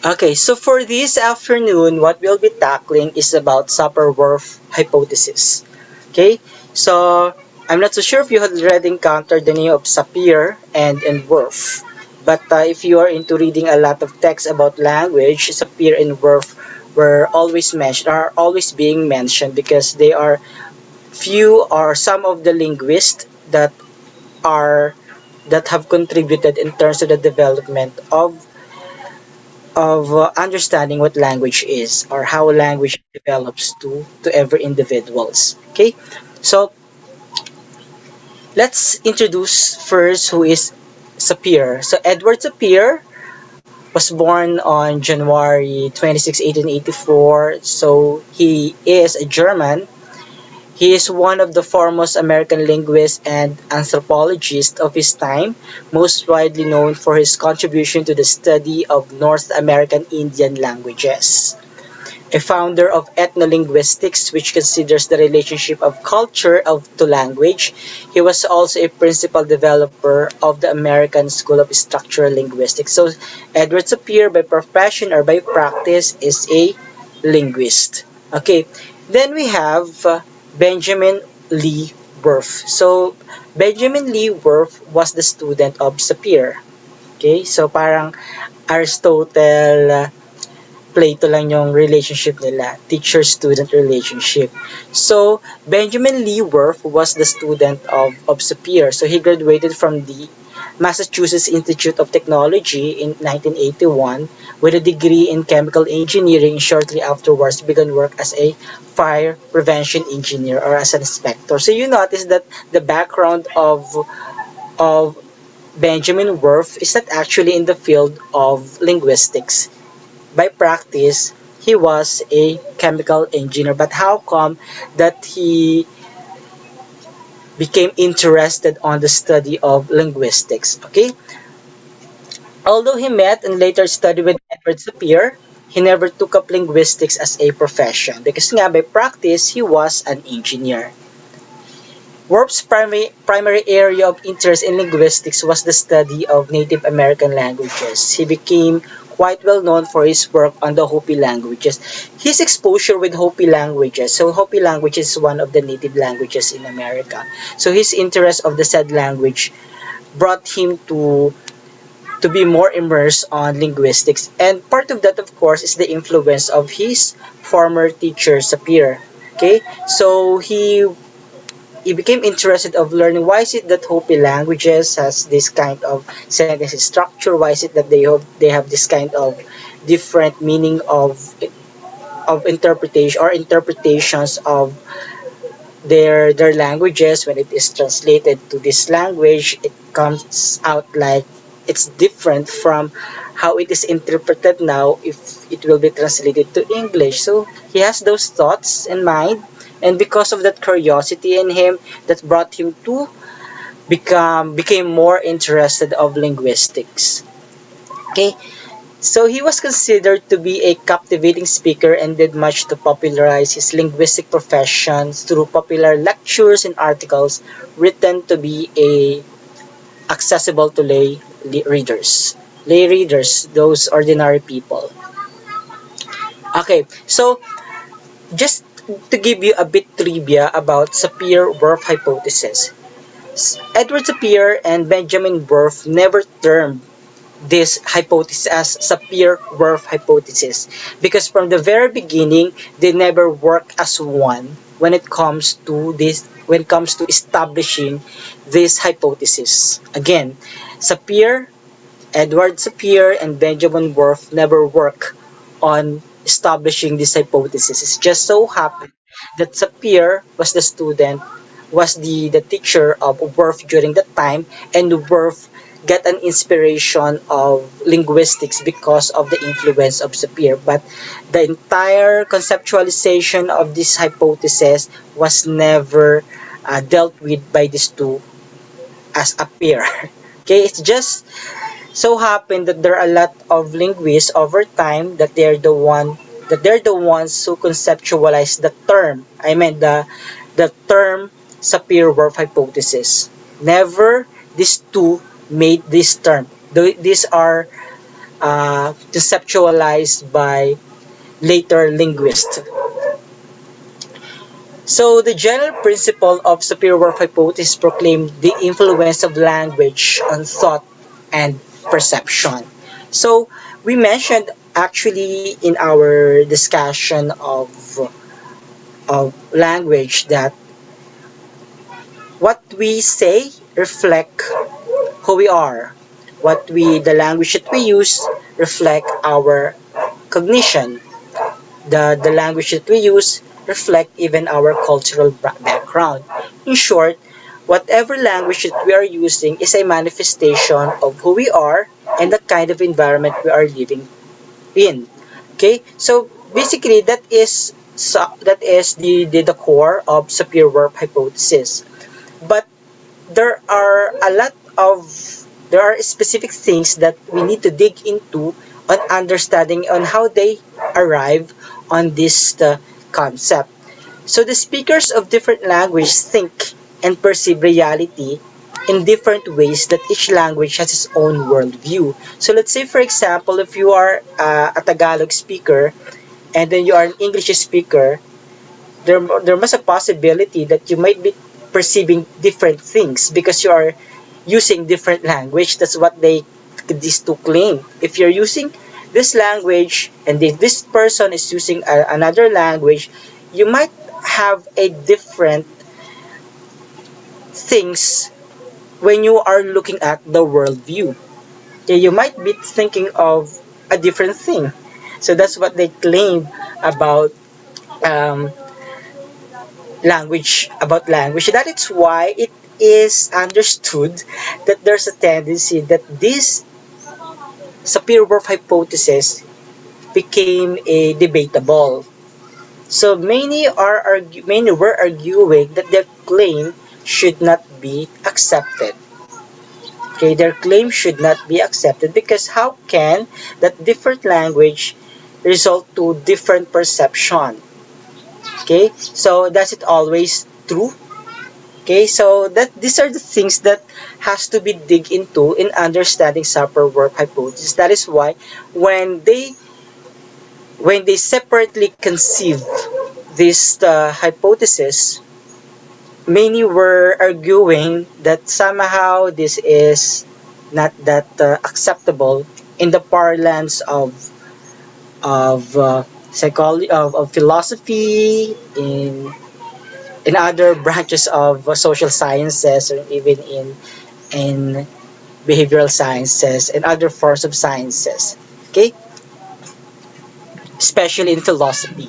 Okay, so for this afternoon, what we'll be tackling is about Sapir-Whorf hypothesis. Okay, so I'm not so sure if you had already encountered the name of Sapir and Whorf, but if you are into reading a lot of text about language, Sapir and Whorf are always being mentioned because they are few or some of the linguists are that have contributed in terms of the development of understanding what language is or how language develops to every individuals. Okay, so let's introduce first who is Sapir. So Edward Sapir was born on January 26, 1884. So he is a German. He is one of the foremost American linguists and anthropologists of his time, most widely known for his contribution to the study of North American Indian languages. A founder of ethnolinguistics, which considers the relationship of to language, he was also a principal developer of the American School of Structural Linguistics. So, Edward Sapir, by profession or by practice, is a linguist. Okay, then we have Benjamin Lee Whorf. So, Benjamin Lee Whorf was the student of Sapir. Okay, so parang Aristotle, Plato lang yung relationship nila, teacher-student relationship. So, Benjamin Lee Whorf was the student of Sapir. So, he graduated from the Massachusetts Institute of Technology in 1981 with a degree in chemical engineering. Shortly afterwards, began work as a fire prevention engineer or as an inspector. So, you notice that the background of Benjamin Whorf is not actually in the field of linguistics. By practice, he was a chemical engineer. But how come that he became interested on the study of linguistics? Okay, although he met and later studied with Edward Sapir, he never took up linguistics as a profession because nga by practice he was an engineer. Warp's primary area of interest in linguistics was the study of Native American languages. He became quite well known for his work on the Hopi languages. His exposure with Hopi languages, so Hopi language is one of the native languages in America. So his interest of the said language brought him to be more immersed on linguistics. And part of that, of course, is the influence of his former teacher, Sapir. Okay, so he became interested of learning why is it that Hopi languages has this kind of sentence structure, why is it that they have this kind of different meaning of interpretation or interpretations of their languages. When it is translated to this language, it comes out like it's different from how it is interpreted now if it will be translated to English. So he has those thoughts in mind, and because of that curiosity in him, that brought him to became more interested of linguistics. Okay, so he was considered to be a captivating speaker and did much to popularize his linguistic profession through popular lectures and articles written to be accessible to readers. Lay readers, those ordinary people. Okay, so just to give you a bit trivia about Sapir-Whorf hypothesis. Edward Sapir and Benjamin Whorf never termed this hypothesis as Sapir-Whorf hypothesis because from the very beginning they never work as one when it comes to establishing this hypothesis. Again, Edward Sapir and Benjamin Whorf never work on establishing this hypothesis. It just so happened that Sapir was the teacher of Whorf during that time, and Whorf got an inspiration of linguistics because of the influence of Sapir. But the entire conceptualization of this hypothesis was never dealt with by these two as a pair. Okay, it's just so happened that there are a lot of linguists over time that they're the ones who conceptualize the term. I mean the term Sapir-Whorf hypothesis. Never these two made this term. These are conceptualized by later linguists. So the general principle of Sapir-Whorf hypothesis proclaimed the influence of language on thought and perception. So we mentioned actually in our discussion of language that what we say reflect who we are. The language that we use reflect our cognition. The language that we use reflect even our cultural background. In short, whatever language that we are using is a manifestation of who we are and the kind of environment we are living in. Okay, so basically that is the core of Sapir-Whorf hypothesis. But there are a lot of there are specific things that we need to dig into on understanding on how they arrive on this concept. So the speakers of different languages think and perceive reality in different ways that each language has its own worldview. So let's say, for example, if you are a Tagalog speaker and then you are an English speaker, there must a possibility that you might be perceiving different things because you are using different language. That's what these two claim. If you're using this language and if this person is using another language, you might have a different things when you are looking at the worldview. Okay, you might be thinking of a different thing. So that's what they claim about um, language. That is why it is understood that there's a tendency that this Sapir-Whorf hypothesis became a debatable. So many were arguing that their claim should not be accepted. Okay, their claim should not be accepted because how can that different language result to different perception? Okay, so does it always true? Okay, so that these are the things that has to be dig into in understanding Sapir-Whorf hypothesis. That is why when they separately conceive this hypothesis, many were arguing that somehow this is not that acceptable in the parlance of psychology of philosophy in other branches of social sciences or even in behavioral sciences and other forms of sciences. Okay, especially in philosophy.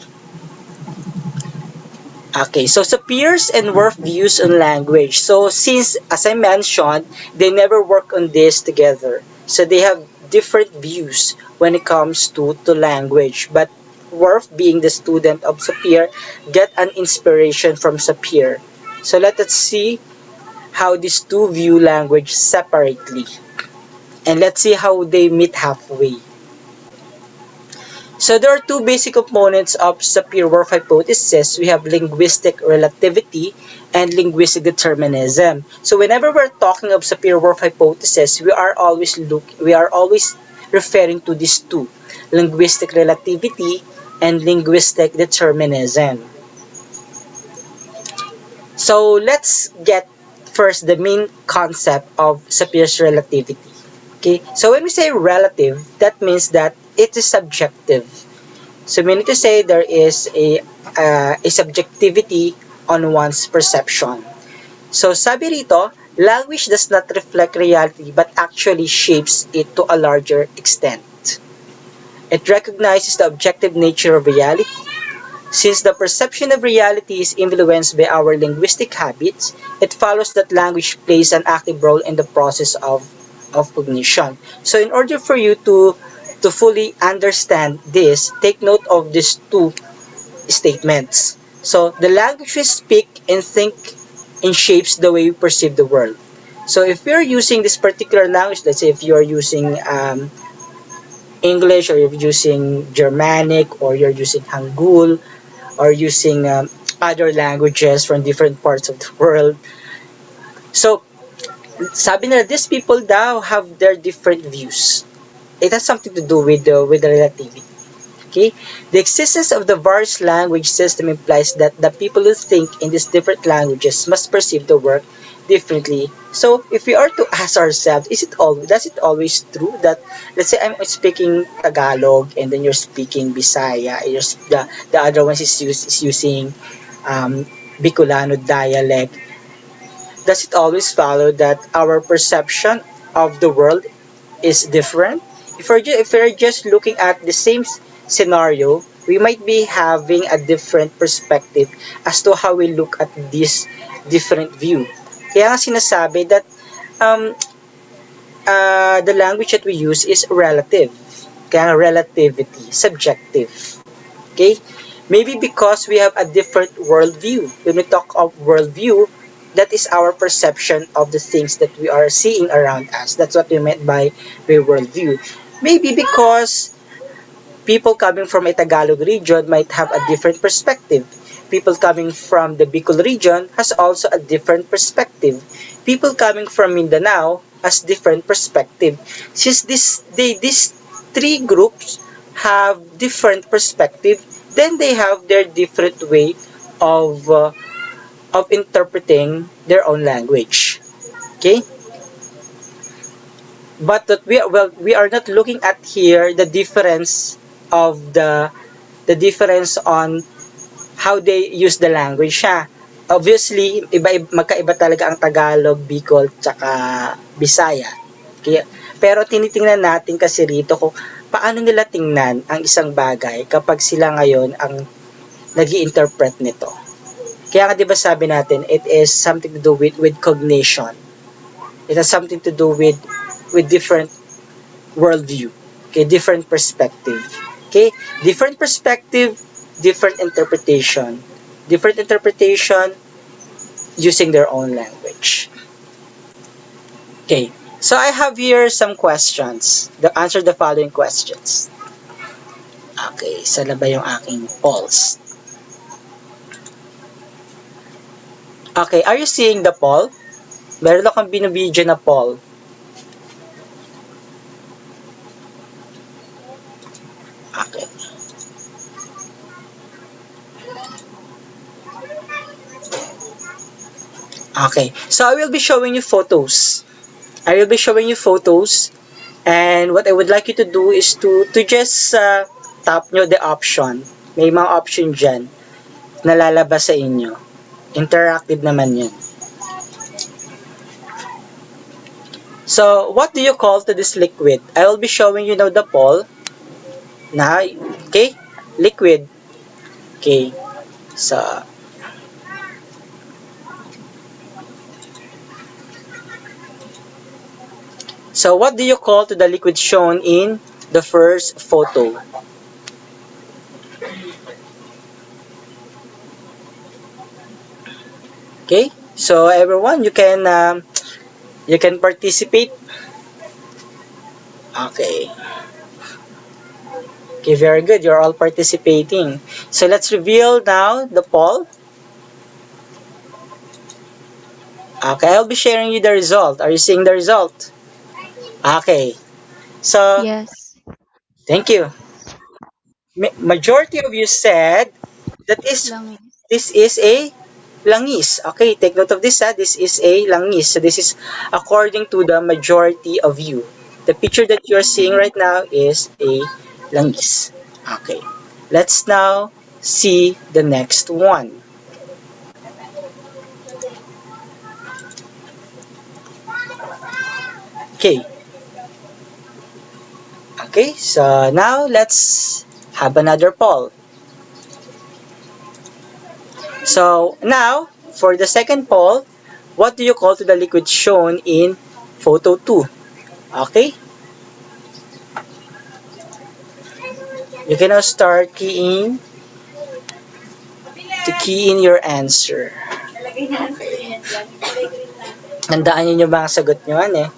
Okay, so Sapir's and Whorf views on language. So since, as I mentioned, they never work on this together. So they have different views when it comes to language. But Whorf, being the student of Sapir, get an inspiration from Sapir. So let us see how these two view language separately. And let's see how they meet halfway. So there are two basic components of Sapir-Whorf hypothesis. We have linguistic relativity and linguistic determinism. So whenever we're talking of Sapir-Whorf hypothesis, we are always referring to these two, linguistic relativity and linguistic determinism. So let's get first the main concept of Sapir's relativity. Okay, so when we say relative, that means that it is subjective. So we need to say there is a subjectivity on one's perception. So sabi rito, language does not reflect reality but actually shapes it to a larger extent. It recognizes the objective nature of reality. Since the perception of reality is influenced by our linguistic habits, it follows that language plays an active role in the process of cognition. So in order for you to fully understand this, take note of these two statements. So the language we speak and think and shapes the way we perceive the world. So if you're using this particular language, let's say if you're using English or you're using Germanic or you're using Hangul or using other languages from different parts of the world. So sabi nila, these people daw have their different views. it has something to do with the relativity. Okay, the existence of the various language system implies that the people who think in these different languages must perceive the work differently. So, if we are to ask ourselves, does it always true that, let's say I'm speaking Tagalog and then you're speaking Bisaya, and the other one is using Bicolano dialect, does it always follow that our perception of the world is different? If we're just looking at the same scenario, we might be having a different perspective as to how we look at this different view. Kaya nga sinasabi that um, the language that we use is relative. Kaya nga relativity, subjective. Okay? Maybe because we have a different worldview. When we talk of worldview, that is our perception of the things that we are seeing around us. That's what we meant by worldview. Maybe because people coming from a Tagalog region might have a different perspective. People coming from the Bicol region has also a different perspective. People coming from Mindanao has different perspective. Since these three groups have different perspective, then they have their different way of interpreting their own language. Okay? But that we are not looking at here the difference of the difference on how they use the language siya. Obviously, magkaiba talaga ang Tagalog, Bicol, tsaka Bisaya. Kaya, pero tinitingnan natin kasi rito kung paano nila tingnan ang isang bagay kapag sila ngayon ang nag-i-interpret nito. Kaya nga 'di ba sabi natin, it is something to do with cognition. It has something to do with different worldview. Okay, different perspective. Okay, different perspective, different interpretation. Different interpretation using their own language. Okay, so I have here some questions. Answer the following questions. Okay, saan na ba yung aking polls? Okay, are you seeing the poll? Meron akong binibidyo na poll. Okay. Okay, so I will be showing you photos. I will be showing you photos, and what I would like you to do is to just tap nyo the option. May mga option dyan na lalabas sa inyo. Interactive naman yun. So, what do you call to this liquid? I will be showing you now the poll. Na, okay? Liquid. Okay. So, what do you call to the liquid shown in the first photo? Okay? So, everyone, you can participate. Okay. Okay, very good. You're all participating. So, let's reveal now the poll. Okay, I'll be sharing you the result. Are you seeing the result? Okay. So, Yes. thank you. Majority of you said that Langis. this is a langis. Okay, take note of this. This is a langis. So, this is according to the majority of you. The picture that you're seeing right now is a langis. Okay. Let's now see the next one. Okay. Okay, so now let's have another poll. So now, for the second poll, what do you call to the liquid shown in photo 2? Okay? You can now start key in your answer. Okay. Handaan nyo yung mga sagot nyo, eh.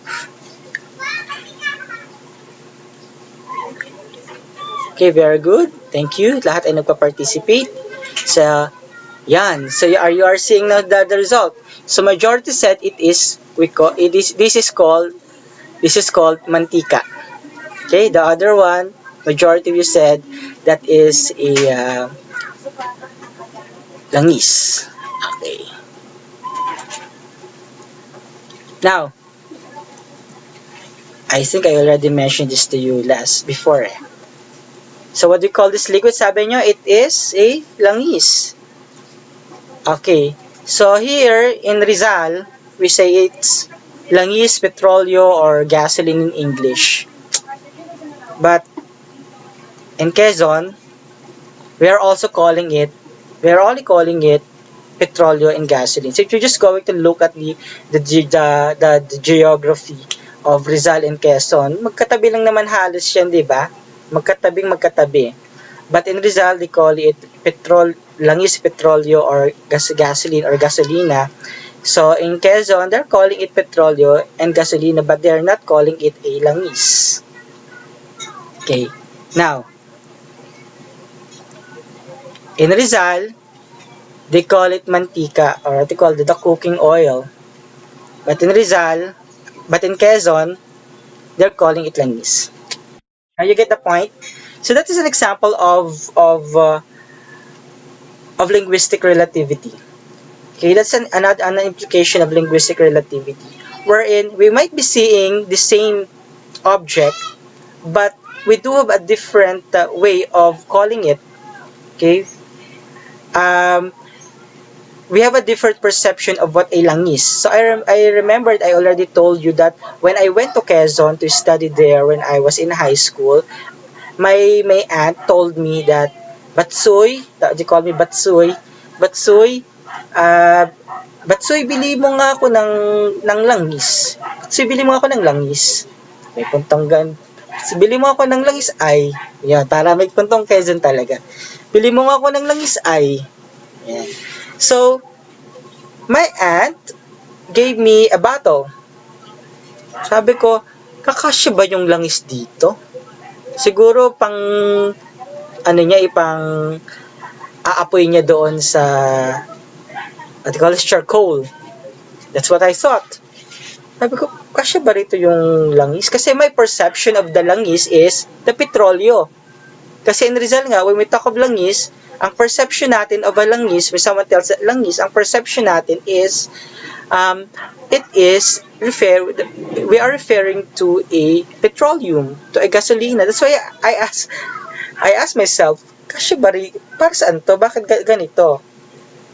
Okay, very good. Thank you. Lahat ay nagpa-participate. So, yan. So, you are seeing now the result. So, majority said this is called mantika. Okay, the other one, majority of you said that is a langis. Okay. Now, I think I already mentioned this to you last before. So what do you call this liquid? Sabi nyo, it is a langis. Okay. So here in Rizal, we say it's langis, petrolyo, or gasoline in English. But in Quezon, we are also calling it, we are only calling it petrolyo and gasoline. So if you're just going to look at the geography of Rizal and Quezon, magkatabi lang naman halos yan, di ba? Magkatabi. But in Rizal, they call it langis petrolyo or gasoline or gasolina. So in Quezon, they're calling it petrolyo and gasolina, but they're not calling it a langis. Okay. Now, in Rizal, they call it mantika or they call it the cooking oil. But in Quezon, they're calling it langis. Now you get the point. So that is an example of linguistic relativity. Okay, that's an implication of linguistic relativity, wherein we might be seeing the same object, but we do have a different way of calling it. Okay, um, we have a different perception of what a langis. So I remembered I already told you that when I went to Quezon to study there when I was in high school, my aunt told me that Batsoy, they call me Batsoy, Batsoy, uh, Batsoy, bili mo nga ako ng langis. Batsoy, bili mo ako ng langis. May puntong bili mo ako ng langis ay. Yan, para may puntong Quezon talaga. Bili mo nga ako ng langis ay. Yan. So, my aunt gave me a bottle. Sabi ko, kakasya ba yung langis dito? Siguro pang ano niya, ipang aapoy niya doon sa what you call it, charcoal. That's what I thought. Sabi ko, kasya ba rito yung langis? Kasi my perception of the langis is the petrolyo. Kasi in Rizal nga, when we talk of langis, ang perception natin of a langis, when someone tells that langis, ang perception natin is, it is we are referring to a petroleum, to a gasolina. That's why I asked myself, kasya ba para saan to? Bakit ganito?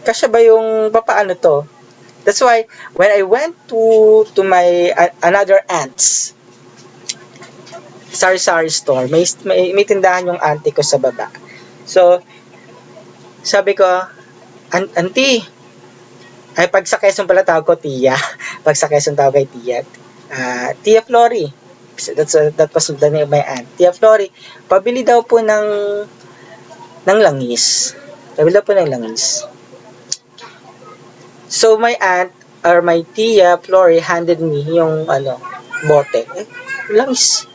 Kasya ba yung papaano to? That's why when I went to my another aunt's sari-sari store, may tindahan yung auntie ko sa baba. So, sabi ko, auntie, ay pag sa Quezon pala tawag ko Tia. Pag sa Quezon tawag kay Tia. Tia Flory. That was the name of my aunt. Tia Flory, pabili daw po ng langis. Pabili daw po ng langis. So my aunt or my Tia Flory handed me yung bote. Langis.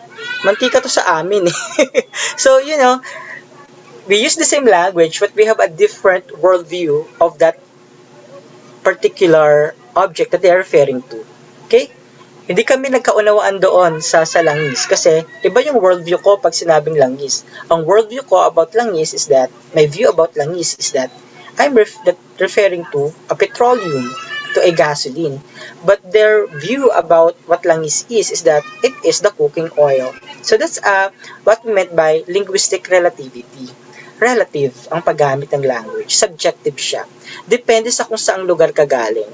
Mantika to sa amin eh. So, we use the same language but we have a different worldview of that particular object that they are referring to. Okay? Hindi kami nagkaunawaan doon sa langis kasi iba yung worldview ko pag sinabing langis. Ang worldview ko about langis is that, my view about langis is that I'm referring to a petroleum, to a gasoline. But their view about what langis is that it is the cooking oil. So that's what we meant by linguistic relativity. Relative ang paggamit ng language. Subjective siya. Depende sa kung saang lugar ka galing.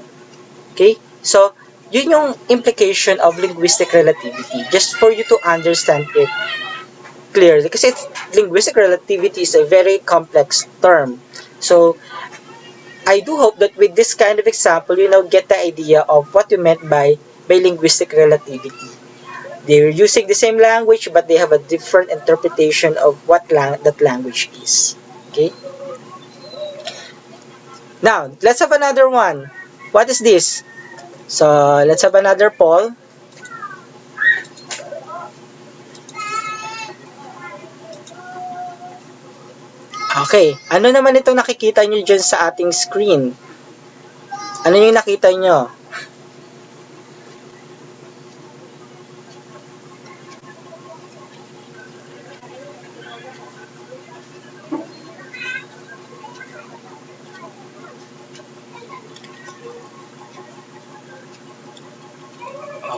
Okay? So, yun yung implication of linguistic relativity. Just for you to understand it clearly. Kasi linguistic relativity is a very complex term. So, I do hope that with this kind of example, you now get the idea of what we meant by linguistic relativity. They're using the same language, but they have a different interpretation of what that language is. Okay? Now, let's have another one. What is this? So, let's have another poll. Okay, ano naman itong nakikita nyo dyan sa ating screen? Ano yung nakita nyo?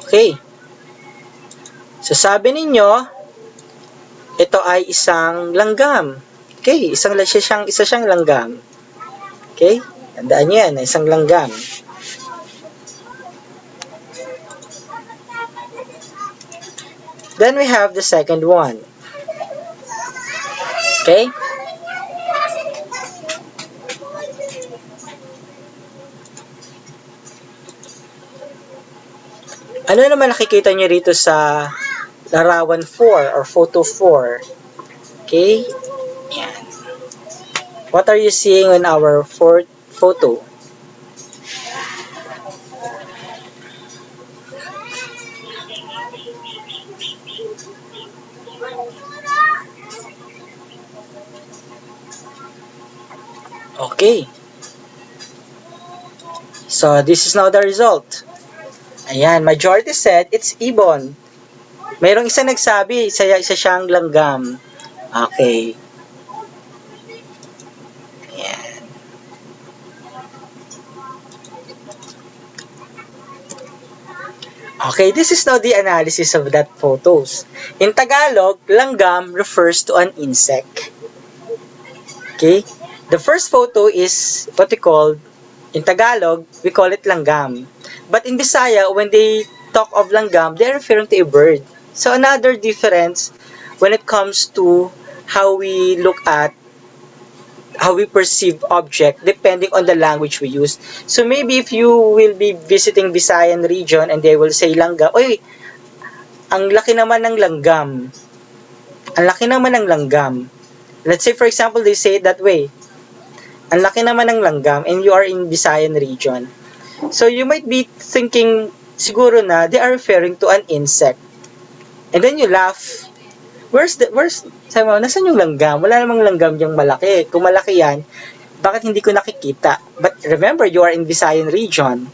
Okay. So sabi ninyo, ito ay isang langgam. Okay, isa siyang langgam. Okay? Tandaan niyo yan, isang langgam. Then we have the second one. Okay? Ano naman nakikita niyo rito sa larawan 4 or photo 4? Okay? Yan. What are you seeing on our fourth photo? Okay. So, this is now the result. Ayan, majority said it's ibon. Mayroong isa nagsabi, isa siyang langgam. Okay. Ayan. Okay, this is now the analysis of that photos. In Tagalog, langgam refers to an insect. Okay? The first photo is what we call, in Tagalog, we call it langgam. But in Bisaya, when they talk of langgam, they're referring to a bird. So another difference when it comes to how we look at, how we perceive object depending on the language we use. So maybe if you will be visiting Visayan region and they will say langgam, oy, ang laki naman ng langgam. Ang laki naman ng langgam. Let's say for example, they say it that way. Ang laki naman ng langgam and you are in Visayan region. So you might be thinking siguro na they are referring to an insect. And then you laugh. Sabi mo, nasan yung langgam? Wala namang langgam yung malaki. Kung malaki yan, bakit hindi ko nakikita? But remember, you are in Visayan region.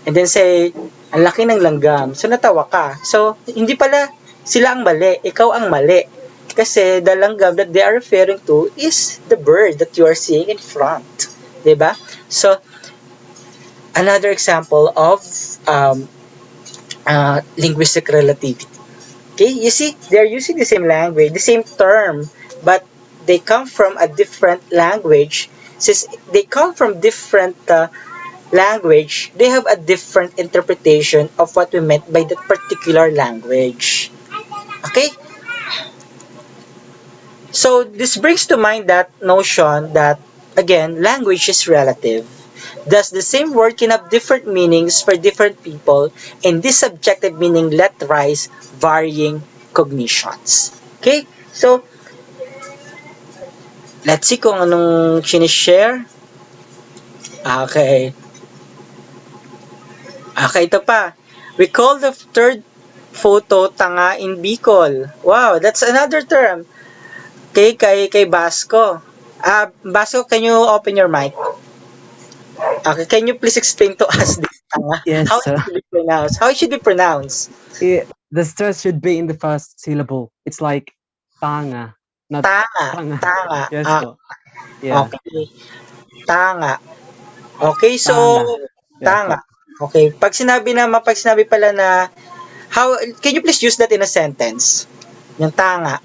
And then say, ang laki ng langgam. So natawa ka. So hindi pala sila ang mali, ikaw ang mali. Kasi the langgam that they are referring to is the bird that you are seeing in front. Diba? So, another example of linguistic relativity. Okay, you see, they're using the same language, the same term, but they come from a different language. Since they come from different language, they have a different interpretation of what we meant by that particular language. Okay? So, this brings to mind that notion that, again, language is relative. Thus, the same word can have different meanings for different people, and this subjective meaning let rise varying cognitions. Okay? So, let's see kung anong sinishare. Okay. Okay, ito pa. We call the third photo tanga in Bicol. Wow, that's another term. Okay, kay Basco. Basco, can you open your mic? Okay, can you please explain to us this tanga? Yes, How it should be pronounced? How it should be pronounced? The stress should be in the first syllable. It's like tanga, not Tanga. Tanga. Yes, po. Yeah. Okay. Tanga. Okay, so Tanga. tanga. Okay, pag sinabi pala na how, can you please use that in a sentence? Yung tanga.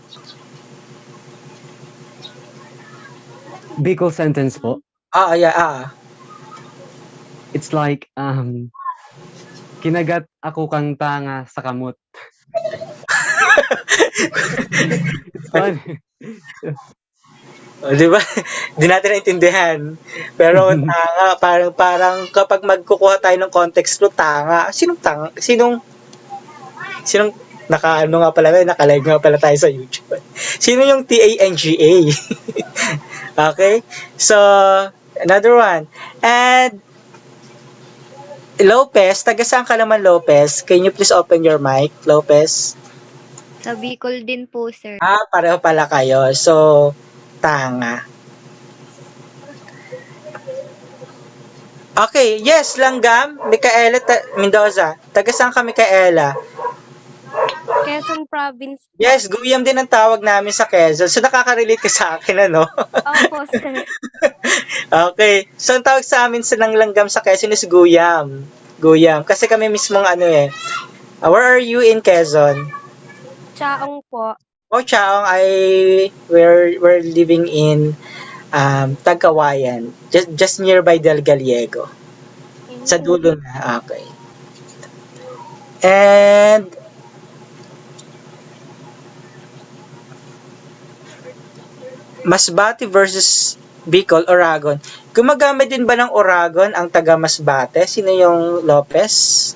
Bicol sentence po. Yeah. It's like kinagat ako kang tanga sa kamot. It's funny. Di ba? Di natin naintindihan. Pero tanga, parang kapag magkukuha tayo ng context clue, tanga. Sinong tanga? Sinong naka-live nga pala tayo sa YouTube. Sino yung TANGA? Okay? So, another one. And Lopez, taga saan ka naman, Lopez? Can you please open your mic, Lopez? Sa Bicol din po, sir. Pareho pala kayo. So, tanga. Okay, yes, langgam, Micaela Mendoza. Taga saan ka, Micaela? Quezon Province. Yes, guyam din ang tawag namin sa Quezon. So, nakaka-relate ka sa akin, ano? Opo, sir. Okay. So, ang tawag sa amin sa langgam sa Quezon is guyam. Guyam. Kasi kami mismong Where are you in Quezon? Chaong po. Oh, Chaong, we're living in Tagkawayan, just nearby Del Gallego. Sa dulo na, okay. And Masbate versus Bicol, Oragon. Gumagamit din ba ng Oragon ang taga Masbate? Sino yung Lopez?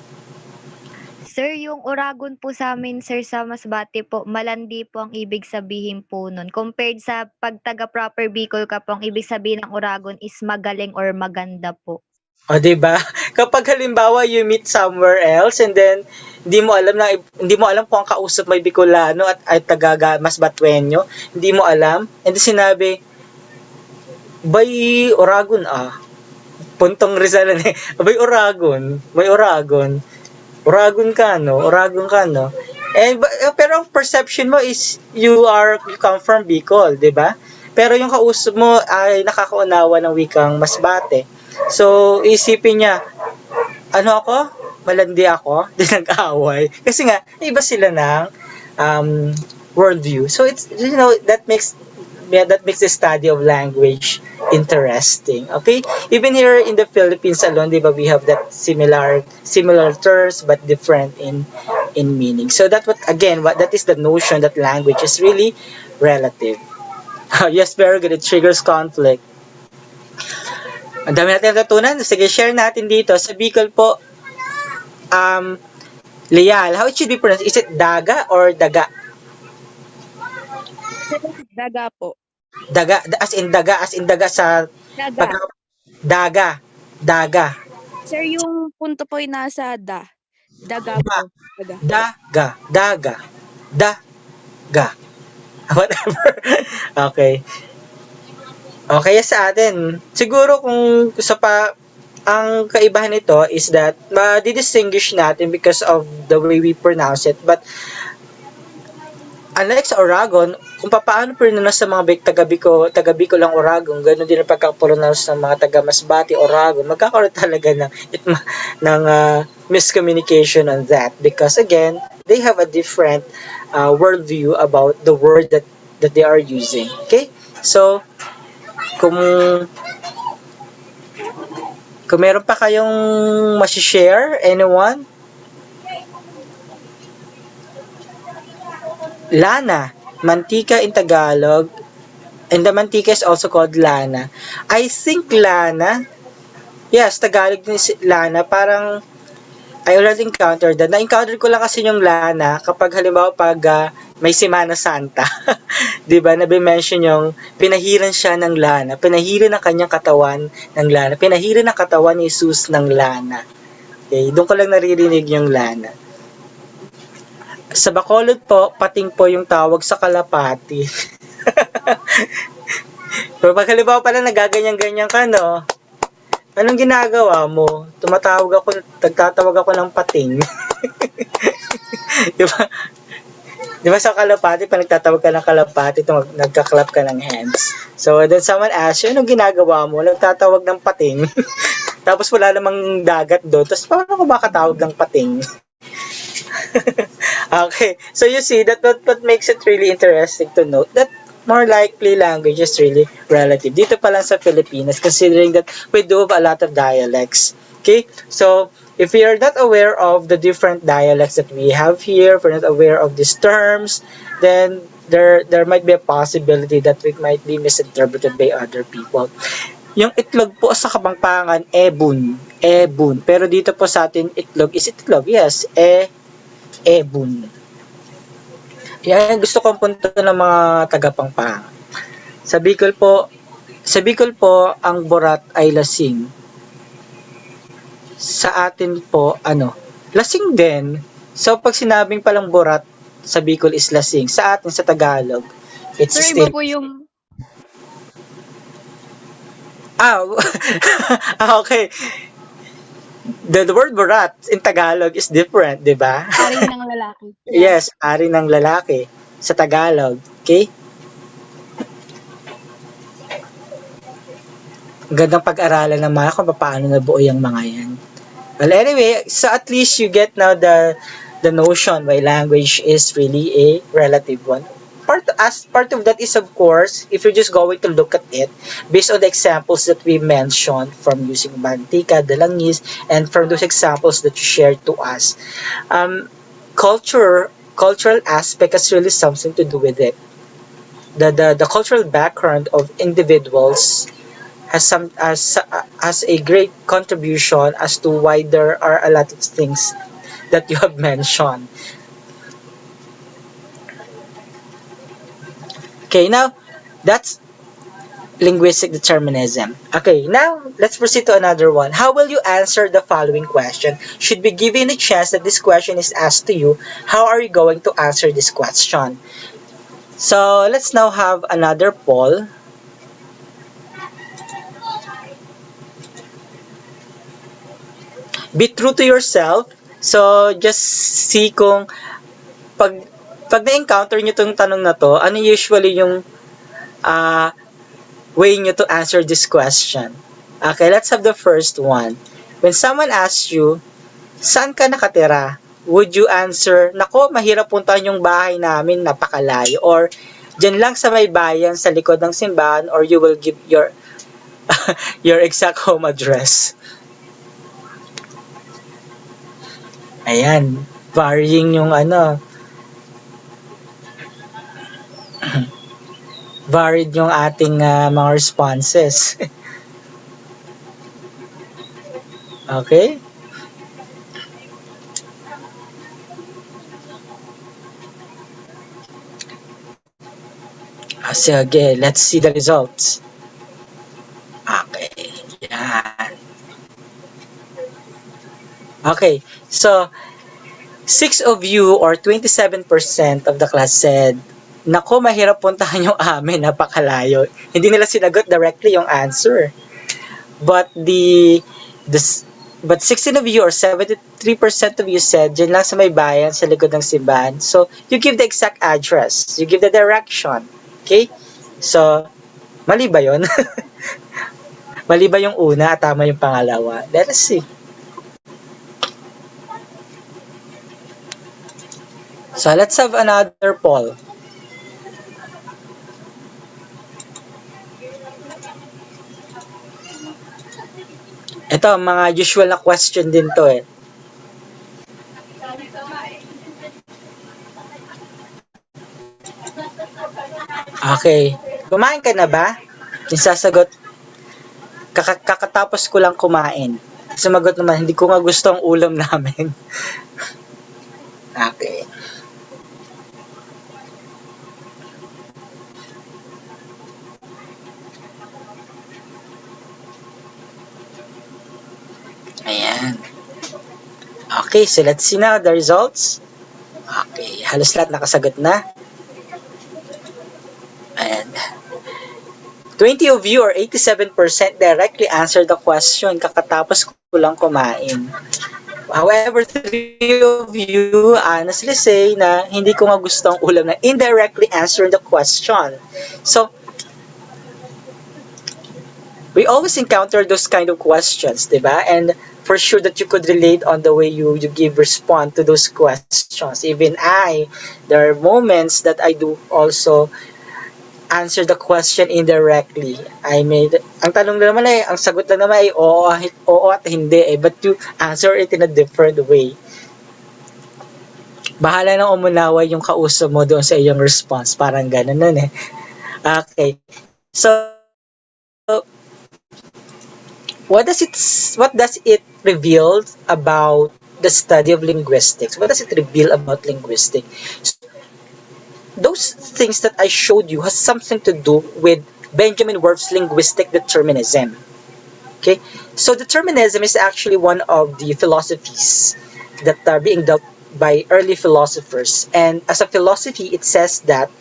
Sir, yung Oragon po sa amin, sir, sa Masbate po, malandi po ang ibig sabihin po nun. Compared sa pag taga proper Bicol ka po, ang ibig sabihin ng Oragon is magaling or maganda po. O, di ba? Kapag halimbawa you meet somewhere else and then hindi mo alam kung ang kausap may Bicolano at taga Masbatuenyo, hindi mo alam, and then sinabi, "Bay Oragon ah." Puntong Rizal eh. "Bay Oragon, may Oragon." Oragon ka, no? Oragon ka, no? Pero ang perception mo is you come from Bicol, di ba? Pero yung kausap mo ay nakakaunawa ng wikang Masbate. So, isipin niya, ano ako? Malandi ako? Di nag-away. Kasi nga, iba sila ng worldview. So, that makes the study of language interesting. Okay? Even here in the Philippines alone, di ba, we have that similar terms but different in meaning. So that is the notion that language is really relative. Yes, very good. It triggers conflict. Ang dami natin natutunan. Sige, share natin dito. Sa Bicol po, Leal, how it should be pronounced? Is it daga or daga? Daga po. Daga, as in daga sa Daga. Daga. Sir, yung punto po yung nasa da. Daga po. Daga. Whatever. Okay. Okay, sa atin, siguro kung ang kaibahan nito is that ma-distinguish natin because of the way we pronounce it. But unlike sa Oragon, kung paano pronounce sa mga taga Bicol ang Oragon, ganoon din ang pagka-pronounce ng mga taga Masbate, Oragon, magkakaroon talaga ng miscommunication on that because again, they have a different worldview about the word that they are using. Okay? So, kung meron pa kayong ma-share, anyone? Lana, mantika in Tagalog, and the mantika is also called lana. I think lana, yes, Tagalog din lana, parang I already encountered that. Na-encounter ko lang kasi yung lana kapag halimbawa pag may Semana Santa. 'Di ba? Nabi-mention yung pinahiran siya ng lana, pinahiran ang kanyang katawan ng lana, pinahiran ang katawan ni Jesus ng lana. Okay, doon ko lang naririnig yung lana. Sa Bacolod po, pating po yung tawag sa kalapati. Pero pag halimbawa pala nagaganyan-ganyan ka, no? Anong ginagawa mo? Nagtatawag ako ng pating. Di ba sa kalapati, pag nagtatawag ka ng kalapati, nagka-clap ka ng hands. So, then someone asks you, anong ginagawa mo? Nagtatawag ng pating. Tapos wala namang dagat doon. Tapos paano ko makatawag ng pating? Okay. So, you see, that what makes it really interesting to note that more likely language is really relative. Dito pa lang sa Pilipinas, considering that we do have a lot of dialects. Okay? So, if we are not aware of the different dialects that we have here, if we're not aware of these terms, then there might be a possibility that we might be misinterpreted by other people. Yung itlog po sa Kapampangan, ebun. Pero dito po sa atin, itlog is itlog. Yes, ebun. Yan gusto kong punto ng mga taga-Pampangan. Sa Bicol po, ang borat ay lasing. Sa atin po, lasing din. So, pag sinabing palang borat, sa Bicol is lasing. Sa atin, sa Tagalog, it's Sir, still... iba po yung... Okay. The word borat in Tagalog is different, di ba? Ari ng lalaki. Yes, ari ng lalaki sa Tagalog. Okay? Gandang pag-aralan naman kung paano nabuo yung mga yan. Well, anyway, so at least you get now the notion why language is really a relative one. Part of that is, of course, if you're just going to look at it based on the examples that we mentioned from using Mantika, Dalangis, and from those examples that you shared to us, um, cultural aspect has really something to do with it. The cultural background of individuals has a great contribution as to why there are a lot of things that you have mentioned. Okay, now that's linguistic determinism. Okay, now let's proceed to another one. How will you answer the following question? Should be given a chance that this question is asked to you, how are you going to answer this question? So let's now have another poll. Be true to yourself. So just see kung pag na-encounter nyo tong tanong na to, ano usually yung uh, way nyo to answer this question? Okay, let's have the first one. When someone asks you, saan ka nakatira? Would you answer, nako, mahirap puntahan yung bahay namin, napakalayo. Or, dyan lang sa may bayan, sa likod ng simbahan, or you will give your your exact home address. Ayan, varying yung varied yung ating mga responses. Okay? Sige, let's see the results. Okay, yan. Okay, so 6 of you or 27% of the class said, nako, mahirap puntahan yung amin, napakalayo. Hindi nila sinagot directly yung answer. But but 16 of you or 73% of you said, dyan lang sa may bayan, sa likod ng simbahan. So, you give the exact address. You give the direction. Okay? So, mali ba yun? Mali ba yung una at tama yung pangalawa? Let us see. So, let's have another poll. Ito, mga usual na question din to eh. Okay. Kumain ka na ba? Yung sasagot, kakatapos ko lang kumain. Sumagot naman, hindi ko nga gusto ang ulam namin. Okay. Ayan. Okay, so let's see now the results. Okay, halos lahat nakasagot na. And 20 of you or 87% directly answered the question, kakatapos ko lang kumain. However, 3 of you honestly say na hindi ko nga gusto ang ulam, na indirectly answering the question. So, we always encounter those kind of questions, diba? And for sure that you could relate on the way you respond to those questions. Even there are moments that I do also answer the question indirectly. Ang tanong na naman ang sagot lang naman ay oo at hindi but you answer it in a different way. Bahala nang umunawa yung kausap mo doon sa iyong response. Parang ganun nun eh. Okay. So, what does it reveal about the study of linguistics? What does it reveal about linguistics? Those things that I showed you has something to do with Benjamin Whorf's linguistic determinism. Okay, so determinism is actually one of the philosophies that are being dealt by early philosophers. And as a philosophy, it says that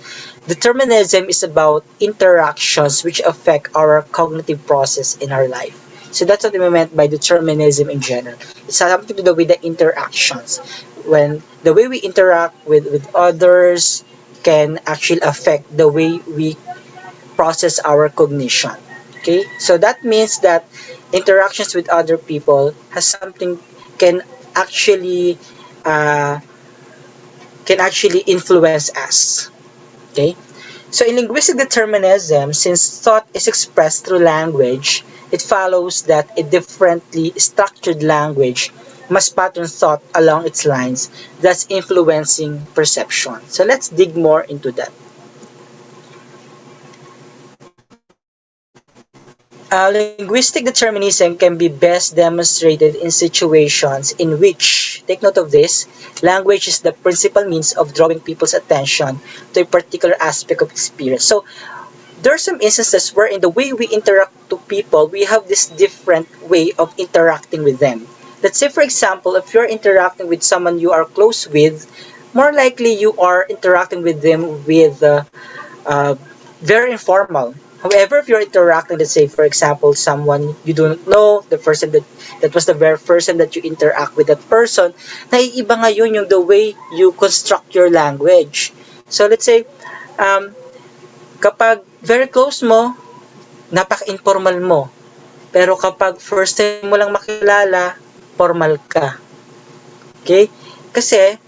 determinism is about interactions which affect our cognitive process in our life. So that's what we meant by determinism in general. It's something to do with the interactions. When the way we interact with others can actually affect the way we process our cognition. Okay, so that means that interactions with other people has something can actually can actually influence us. Okay? So in linguistic determinism, since thought is expressed through language, it follows that a differently structured language must pattern thought along its lines, thus influencing perception. So let's dig more into that. Linguistic determinism can be best demonstrated in situations in which, take note of this, language is the principal means of drawing people's attention to a particular aspect of experience. So there are some instances where in the way we interact to people, we have this different way of interacting with them. Let's say, for example, if you're interacting with someone you are close with, more likely you are interacting with them with uh, very informal. However, if you're interacting, let's say, for example, someone you don't know, the person that was the very first time that you interact with that person, naiiba ngayon yung the way you construct your language. So let's say, um, kapag very close mo, napaka-informal mo. Pero kapag first time mo lang makilala, formal ka. Okay? Kasi,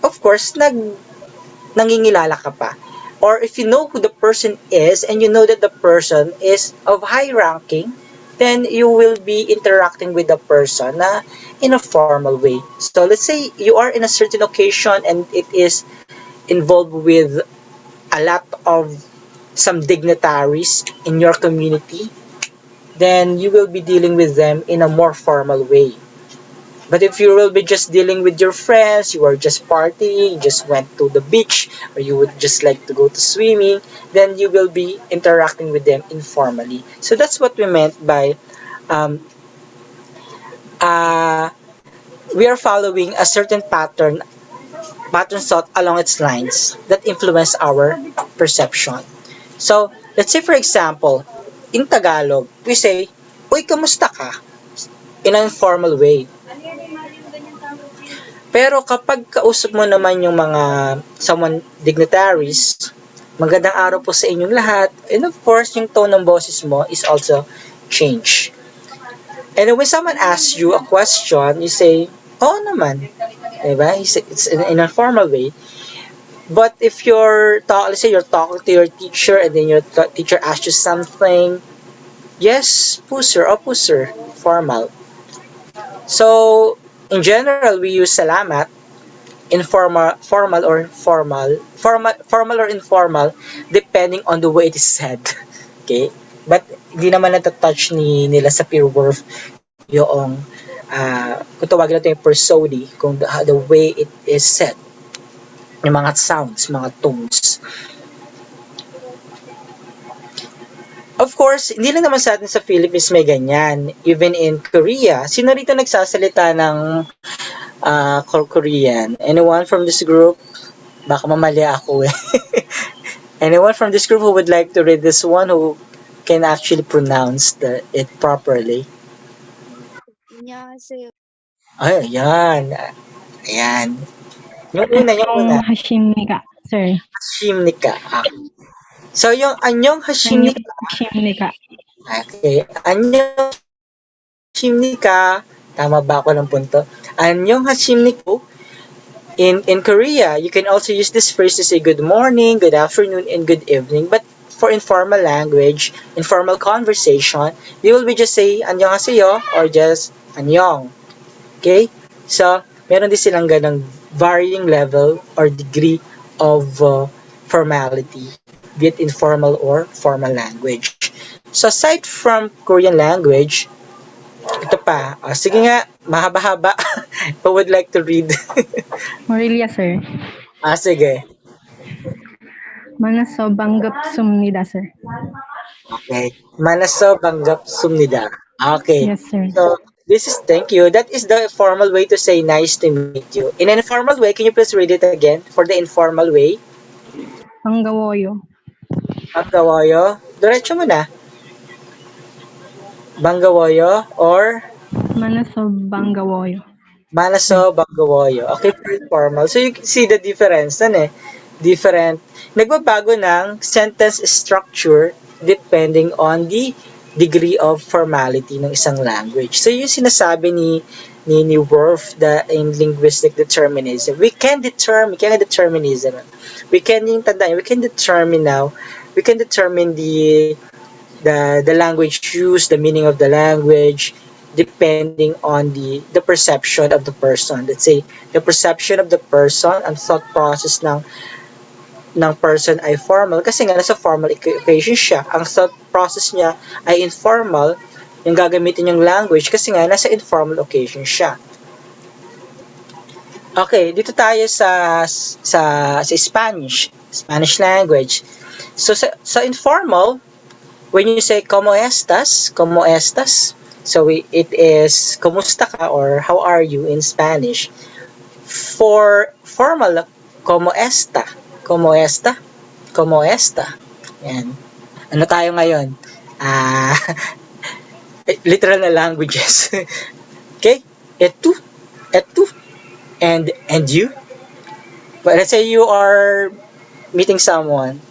of course, nangingilala ka pa. Or if you know who the person is and you know that the person is of high ranking, then you will be interacting with the person na in a formal way. So let's say you are in a certain occasion and it is involved with a lot of some dignitaries in your community, then you will be dealing with them in a more formal way. But if you will be just dealing with your friends, you are just partying, you just went to the beach, or you would just like to go to swimming, then you will be interacting with them informally. So that's what we meant by um, uh, we are following a certain pattern thought along its lines that influence our perception. So, let's say for example, in Tagalog, we say, "Uy, kamusta ka?" in an informal way. Pero kapag kausap mo naman yung mga someone dignitaries, magandang araw po sa inyong lahat. And of course, yung tone ng boses mo is also change. And when someone asks you a question, you say, "Oo naman." Diba? It's in a formal way. But if let's say you're talking to your teacher and then your teacher asks you something, yes po sir, opo sir, formal. So, in general, we use salamat, informal, formal or informal, depending on the way it is said. Okay? But, hindi naman natatouch nila sa Sapir-Whorf yung, kung tawagin natin yung prosody, kung the way it is said. Yung mga sounds, mga tones. Of course, hindi lang naman sa atin sa Philippines may ganyan. Even in Korea, sino rito nagsasalita ng Korean? Anyone from this group? Baka mamali ako eh. Anyone from this group who would like to read this one who can actually pronounce it properly? 안녕하세요. Ay, ayan. Ayan. Yung una. Hashimnika, sir. Hashimnika. So, yung anyong hashimnika. Hashimnika. Okay. Anyong hashimnika. Tama ba ako ng punto? Anyong hashimniku. In Korea, you can also use this phrase to say good morning, good afternoon, and good evening. But for informal language, informal conversation, you will be just say annyeonghaseyo or just anyong. Okay? So, meron din silang ganang varying level or degree of formality, be it informal or formal language. So, aside from Korean language, ito pa. Sige nga, mahaba-haba. Who would like to read? Morelia, sir. Sige. Manaso banggap sumnida, sir. Okay. Manaso banggap sumnida. Okay. Yes, sir. So, thank you. That is the formal way to say nice to meet you. In an informal way, can you please read it again? For the informal way. Panggawoyo. Banggawoyo. Diretso mo na. Banggawoyo or Manaso banggawoyo. Manaso Banggawoyo. Okay, for informal. So, you can see the difference. Different. Nagbabago ng sentence structure depending on the degree of formality ng isang language. So yung sinasabi ni Whorf in linguistic determinism, we can determine the language used, the meaning of the language, depending on the perception of the person. Let's say, the perception of the person, ang thought process ng person ay formal kasi nga nasa formal occasion siya. Ang thought process niya ay informal, yung gagamitin yung language kasi nga nasa informal occasion siya. Okay, dito tayo sa Spanish language. So sa informal, when you say como estas, so it is kumusta ka or how are you in Spanish. For formal, como esta. Yan. Ano tayo ngayon? Literal na languages. Okay? Etu. And you. But let's say you are meeting someone,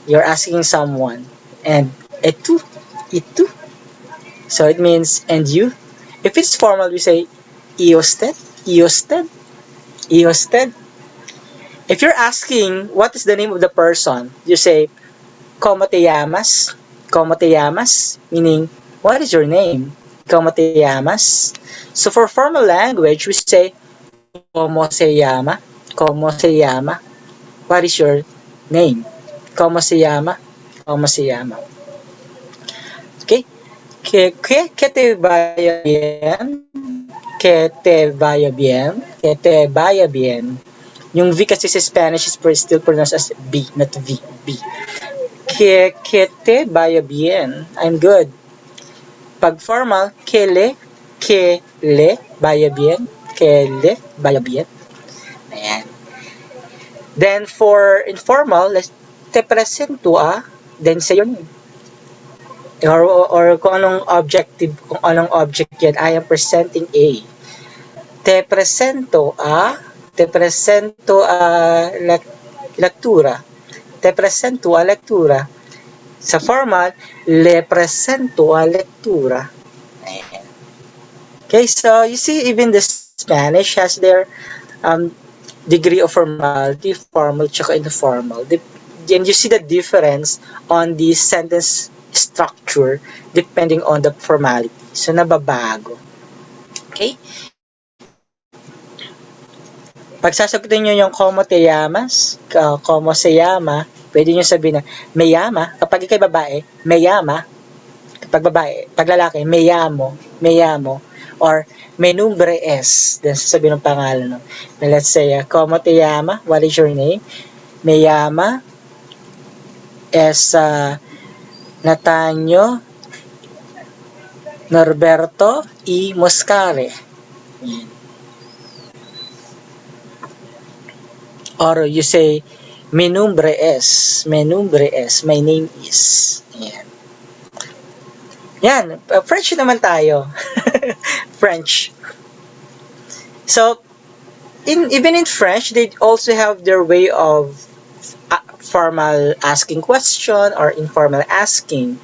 you're asking someone, and itu. So it means and you. If it's formal, we say y usted. If you're asking what is the name of the person, you say ¿Cómo te llamas? Meaning, what is your name? ¿Cómo te llamas? So for formal language, we say ¿Cómo se llama? What is your name? ¿Cómo se llama? Okay? Que te vaya bien. Que te vaya bien. Yung V kasi sa Spanish is still pronounced as B, not V. Que te vaya bien. I'm good. Pag formal, que le vaya bien. Ayan. Then for informal, te presento then say your name. Or kung anong object yan, I am presenting A. Te presento a lectura. Sa formal, le presento a lectura. Ayan. Okay, so you see, even the Spanish has their degree of formality, formal tsaka informal. And you see the difference on the sentence structure depending on the formality. So, nababago. Okay? Pag sasagutin nyo yung como te llamas, como se llama, pwede nyo sabihin na me llama. Kapag ikay babae, me llama. Kapag babae, pag lalaki, me llamo. Or me nombre es. Then sasabihin ng pangalan. No? Let's say, como te llama? What is your name? Me llama es Natanyo Norberto y Moscare. Or you say, mi nombre es, my name is. Yan. French naman tayo. French. So, even in French, they also have their way of formal asking question or informal asking.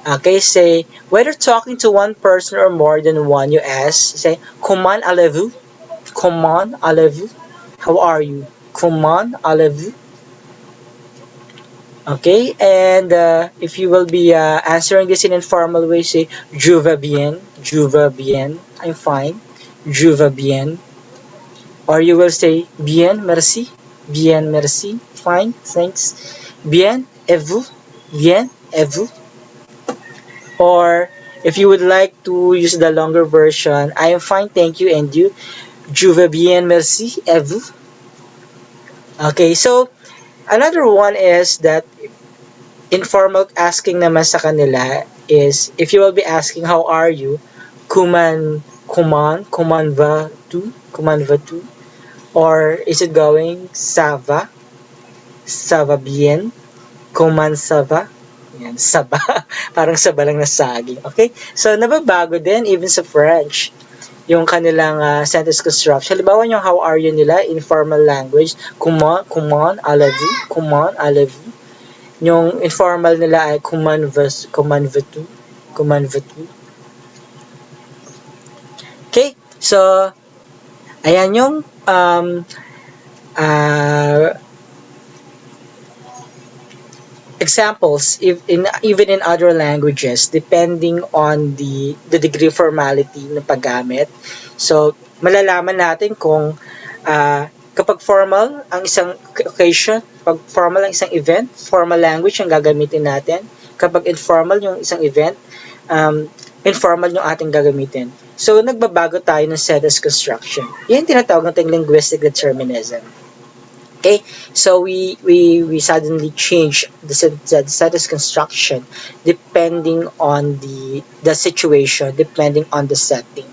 Okay, say, whether talking to one person or more than one, you ask, say, comment allez-vous? How are you? Comment allez-vous? Okay, and if you will be answering this in informal way, say, je vais bien, I'm fine, je vais bien. Or you will say, bien, merci, fine, thanks. Bien, et vous? Or if you would like to use the longer version, I am fine, thank you, and you? Je vais bien, merci, et vous? Okay, so another one is that informal asking naman sa kanila is, if you will be asking, how are you? Comment vas-tu? Or is it going? Ça va bien? Comment ça va? Yan, saba. Parang saba lang na saging. Okay? So, nababago din even sa French yung kanilang sentence construction. Halimbawa yung how are you nila in formal language, comment allez-vous? Yung informal nila ay comment vas-tu? Command V. Okay, so ayan yung examples even in other languages depending on the degree of formality ng paggamit. So malalaman natin kung kapag formal ang isang occasion, pag formal ang isang event, formal language ang gagamitin natin. Kapag informal yung isang event, informal yung ating gagamitin. So nagbabago tayo ng sentence construction. Yan tinatawag nating linguistic determinism. Okay, so we suddenly change the sentence construction depending on the situation, depending on the setting.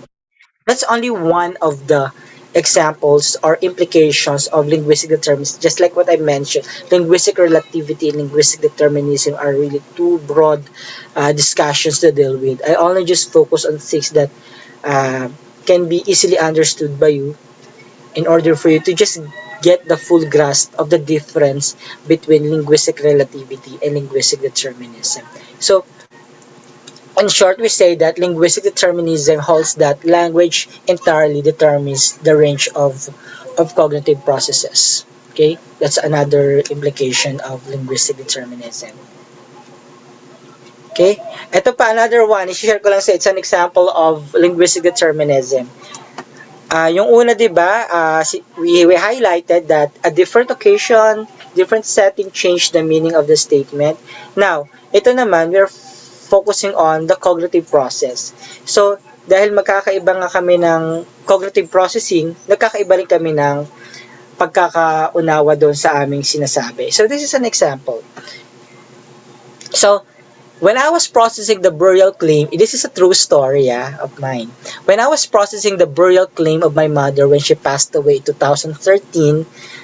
That's only one of the examples or implications of linguistic determinism. Just like what I mentioned, linguistic relativity and linguistic determinism are really two broad discussions to deal with. I only just focus on things that can be easily understood by you in order for you to just get the full grasp of the difference between linguistic relativity and linguistic determinism. So, in short, we say that linguistic determinism holds that language entirely determines the range of cognitive processes. Okay, that's another implication of linguistic determinism. Okay, ito pa another one, i-share ko lang sa it's an example of linguistic determinism. Yung una, di ba, we highlighted that a different occasion, different setting changed the meaning of the statement. Now, ito naman, we're focusing on the cognitive process. So, dahil magkakaiba nga kami ng cognitive processing, nagkakaiba rin kami ng pagkakaunawa doon sa aming sinasabi. So, this is an example. So, when I was processing the burial claim, this is a true story of mine. When I was processing the burial claim of my mother when she passed away in 2013,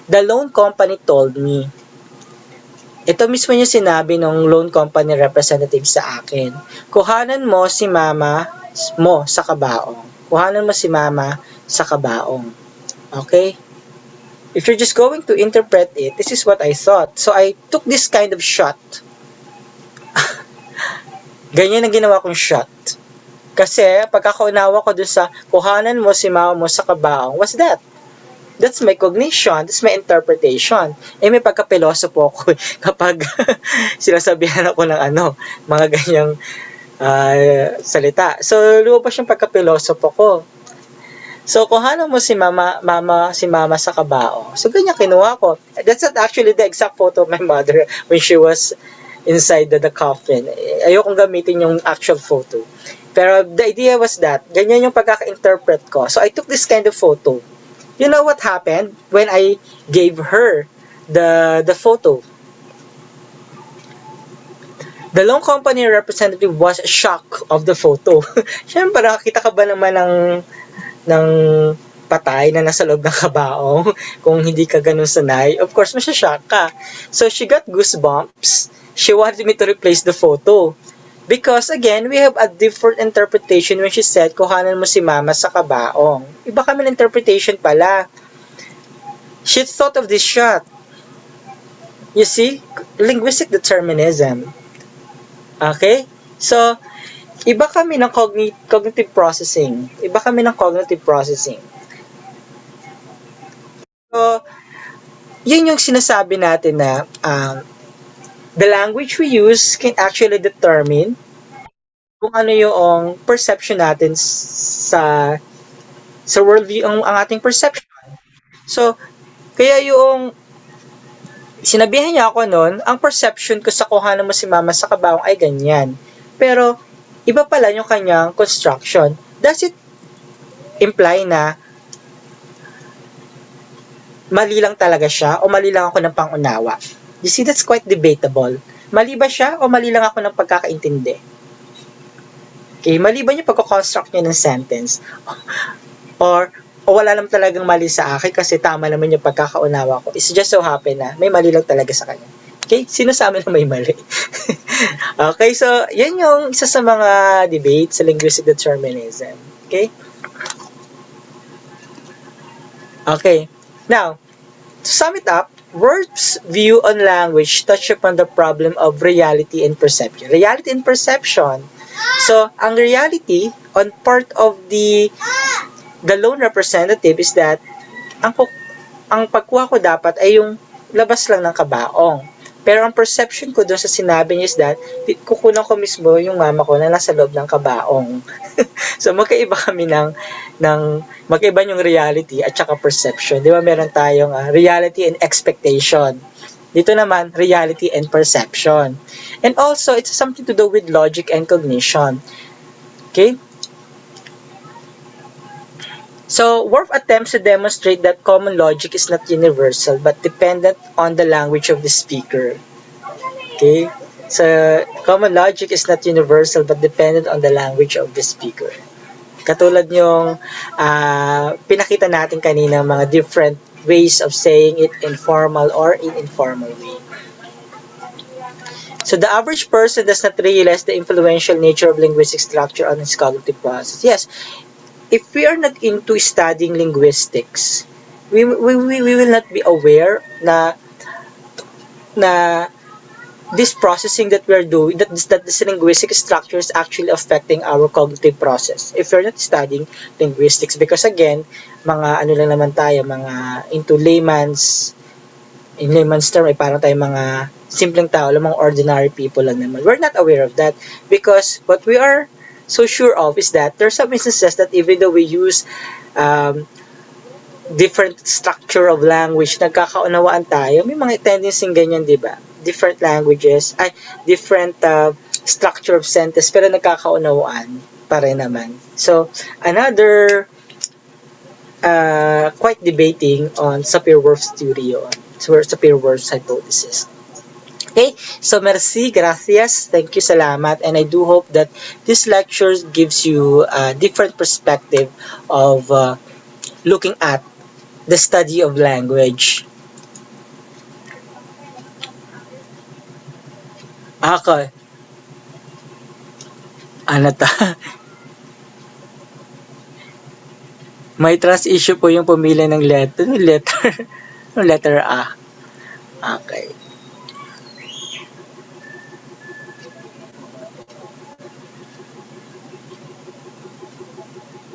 the loan company told me, ito mismo yung sinabi ng loan company representative sa akin, kuhanan mo si mama mo sa kabaong. Kuhanan mo si mama sa kabaong. Okay? If you're just going to interpret it, this is what I thought. So I took this kind of shot. Ganyan ang ginawa kong shot. Kasi, pagkakaunawa ko dun sa kuhanan mo si mama mo sa kabaong, what's that? That's my cognition. That's my interpretation. May pagka-pilosopo ako kapag sinasabihan ako ng mga ganyang salita. So, lumabas yung pagka-pilosopo ko. So, kuhanan mo si mama sa kabaong. So, ganyan kinuha ko. That's not actually the exact photo of my mother when she was inside the coffin. Ayokong gamitin yung actual photo. Pero the idea was that, ganyan yung pagkaka-interpret ko. So I took this kind of photo. You know what happened when I gave her the photo? The loan company representative was shocked of the photo. Siyempre, nakakita ka ba naman ng patay na nasa loob ng kabaong kung hindi ka ganun sanay? Of course, masyashock ka. So she got goosebumps. She wanted me to replace the photo. Because again, we have a different interpretation when she said, kuhanan mo si mama sa kabaong. Iba kami ng interpretation pala. She thought of this shot. You see? Linguistic determinism. Okay? So, iba kami ng cognitive processing. Iba kami ng cognitive processing. So, yun yung sinasabi natin na the language we use can actually determine kung ano yung perception natin sa worldview, ang ating perception. So, kaya yung sinabihan niya ako noon, ang perception ko sa kuhanan mo si mama sa kabaong ay ganyan. Pero, iba pala yung kanyang construction. Does it imply na mali lang talaga siya o mali lang ako ng pangunawa? You see, that's quite debatable. Mali ba siya o mali lang ako ng pagkakaintindi? Okay, mali ba yung pagkakonstruct niya ng sentence? Or wala naman talagang mali sa akin kasi tama naman yung pagkakaunawa ko. It's just so happen na may mali lang talaga sa kanya. Okay, sino sa amin na may mali? Okay, so yan yung isa sa mga debates sa linguistic determinism. Okay? Okay, now, to sum it up, Whorf's view on language touched upon the problem of reality and perception. Reality and perception. So, ang reality on part of the lone representative is that ang ang pagkuha ko dapat ay yung labas lang ng kabaong. Pero ang perception ko doon sa sinabi niya is that kukunan ko mismo yung mama ko na nasa loob ng kabaong. So magkaiba kami ng magkaiba yung reality at saka perception. Di ba meron tayong reality and expectation. Dito naman, reality and perception. And also, it's something to do with logic and cognition. Okay? So, Whorf attempts to demonstrate that common logic is not universal but dependent on the language of the speaker. Okay? So, common logic is not universal but dependent on the language of the speaker. Katulad yung pinakita natin kanina mga different ways of saying it in formal or in informal way. So, the average person does not realize the influential nature of linguistic structure on his cognitive process. Yes, if we are not into studying linguistics, we will not be aware na this processing that we are doing, that this linguistic structure is actually affecting our cognitive process. If you're not studying linguistics, because again, mga ano lang naman tayo, mga into layman's term, ay parang tayo mga simpleng tao, mga ordinary people lang naman. We're not aware of that because what we are so sure of is that there are some instances that even though we use different structure of language, nagkakaunawaan tayo, may mga tendency ganyan, di ba? Different languages, different structure of sentence, pero nagkakaunawaan pa rin naman. So, another quite debating on Sapir-Whorf's theory on Sapir-Whorf's hypothesis. Okay, so merci, gracias, thank you, salamat, and I do hope that this lecture gives you a different perspective of looking at the study of language. Okay. Ano ta? May trust issue po yung pumili ng letter A. Okay.